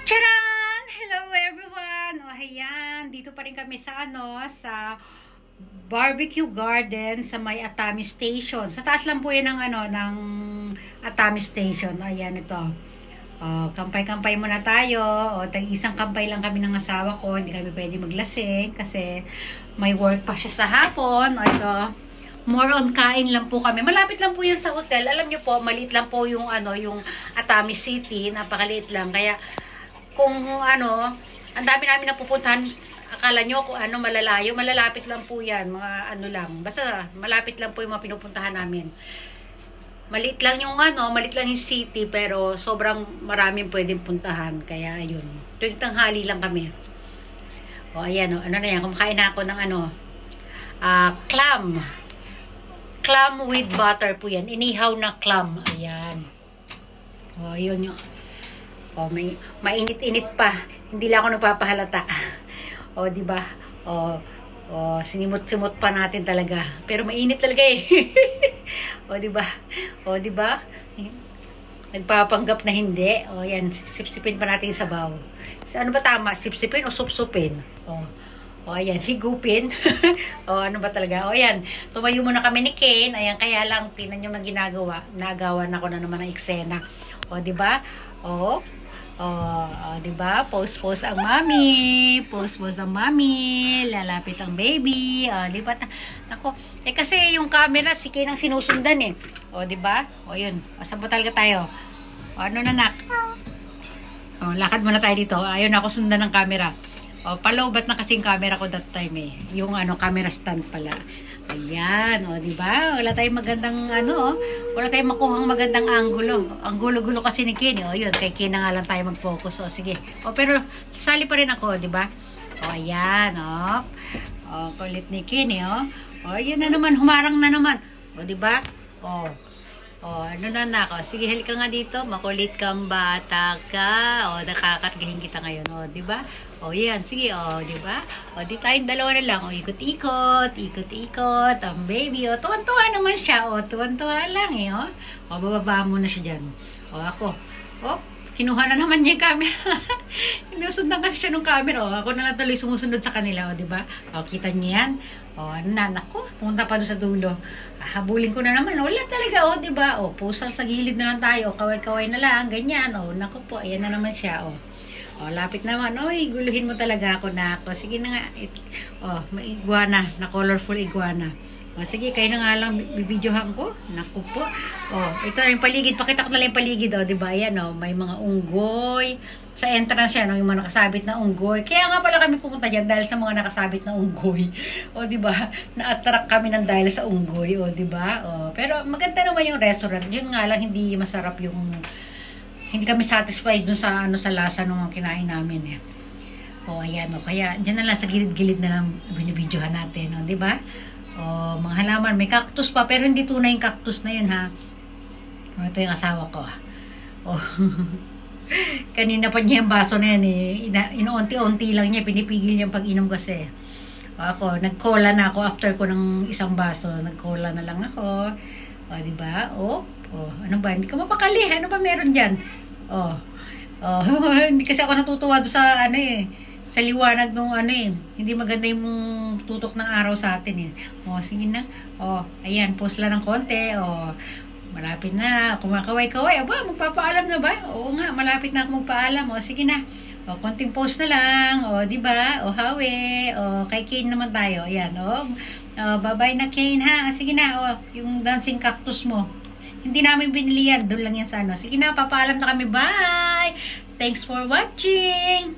Charan! Hello everyone! O ayan, dito pa rin kami sa sa barbecue garden sa may Atami Station. Sa taas lang po yan ng Atami Station. Ayan ito. Kampay-kampay muna tayo. Tag-isang kampay lang kami ng asawa ko. Hindi kami pwede maglasing kasi may work pa siya sa hapon. Ito. More on kain lang po kami. Malapit lang po yan sa hotel. Alam niyo po, maliit lang po yung yung Atami City. Napakaliit lang. Kaya kung ang dami namin napupuntahan, akala nyo kung malalayo, malalapit lang po yan, mga lang. Basta malapit lang po yung mga pinupuntahan namin. Maliit lang yung maliit lang yung city, pero sobrang maraming pwedeng puntahan. Kaya ayun, tuwing tanghali lang kami. Ayan na yan, kumakain na ako ng clam. Clam with butter po yan. Inihaw na clam. Ayan. Yun yung may mainit-init pa. Hindi lang ako nagpapahalata. Di ba? Sinimot-simot pa natin talaga. Pero mainit talaga eh. Di ba? Di ba? Nagpapanggap na hindi. Yan, sipsipin pa natin sa sabaw. Ano ba tama? Sipsipin o supsupin? Ayan, higupin. Ano ba talaga? Ayan, tumayo muna kami ni Ken. Ayan, kaya lang, tingnan nyo man ginagawa. Nagawan ako na naman ng eksena. Di ba? Diba? Post ang mami. Post ang mami. Lalapit ang baby. Diba? Nako. Kasi yung camera, si Ken ang sinusundan eh. Diba? Yun. Saan po talaga tayo? Ano na nak? Lakad muna tayo dito. Ayaw na ako sundan ng camera. Palowbat na kasi yung camera ko that time eh. Yung camera stand pala. Ayan, diba? Wala tayong magandang wala tayong makuhang magandang anggulo. Ang gulo-gulo kasi ni Ken, yun, kay Ken na nga lang tayo mag-focus. Sige. Pero sali pa rin ako, diba? Ayan, kulit ni Ken, yun na naman, humarang na naman. Diba? Ano na nako? Sige, halika nga dito. Makulit kang bata ka. Nakakargahin kita ngayon. Diba? Yan. Sige, diba? Di tayong dalawa na lang. Ikot-ikot. Ikot-ikot. Ang baby. Tuwan-tuwa naman siya. Tuwan-tuwa lang eh. Bababa mo na siya dyan. Ako. Kinuha na naman niya yung camera. Sinusundan kasi siya ng camera. Ako na lang tuloy sumusunod sa kanila. Diba? Kita niyo yan? Nanak ko. Pumunta pa doon sa dulo. Habulin ko na naman. Wala talaga. Diba? Pusal sa gilid na lang tayo. Kaway-kaway na lang. Ganyan. Naku po. Ayan na naman siya. Lapit naman. Guluhin mo talaga ako na ako. Sige na nga. May iguana. Na colorful iguana. Sige, kayo na nga lang bibidyohan ko. Naku po. Ito na yung paligid. Pakita ko na lang yung paligid. Diba? Ayan, may mga unggoy. Sa entrance yan, yung mga nakasabit na unggoy. Kaya nga pala kami pupunta dyan dahil sa mga nakasabit na unggoy. Diba? Na-attract kami ng dahil sa unggoy. Diba? Pero maganda naman yung restaurant. Yun nga lang, hindi masarap yung... Hindi kami satisfied dun sa sa lasa nung kinain namin eh. Ayan. Kaya dyan na lang sa gilid-gilid na lang binibidyohan natin. Diba? Mga halaman, may cactus pa, pero hindi tunay yung cactus na yun ha. Ito yung asawa ko kanina pa niya yung baso na yan eh. Inuunti-unti lang niya, pinipigil niya pag-inom kasi. Ako, nag-cola na ako after ko ng isang baso. Nag-cola na lang ako. Diba? Ano ba? Hindi ka mapakali. Ano ba meron dyan? Hindi kasi ako natutuwa doon sa sa liwanag nung hindi maganda yung tutok ng araw sa atin eh. Sige na. Ayan, post lang ng konti. Malapit na. Kumakaway-kaway. Magpapaalam na ba? Oo nga, malapit na ako magpaalam. Sige na. Konting post na lang. Diba? Hawi. Kay Kane naman tayo. Ayan. Bye-bye na Kane ha. Sige na. Yung dancing cactus mo. Hindi namin binili yan. Doon lang yan sa Sige na, papaalam na kami. Bye! Thanks for watching!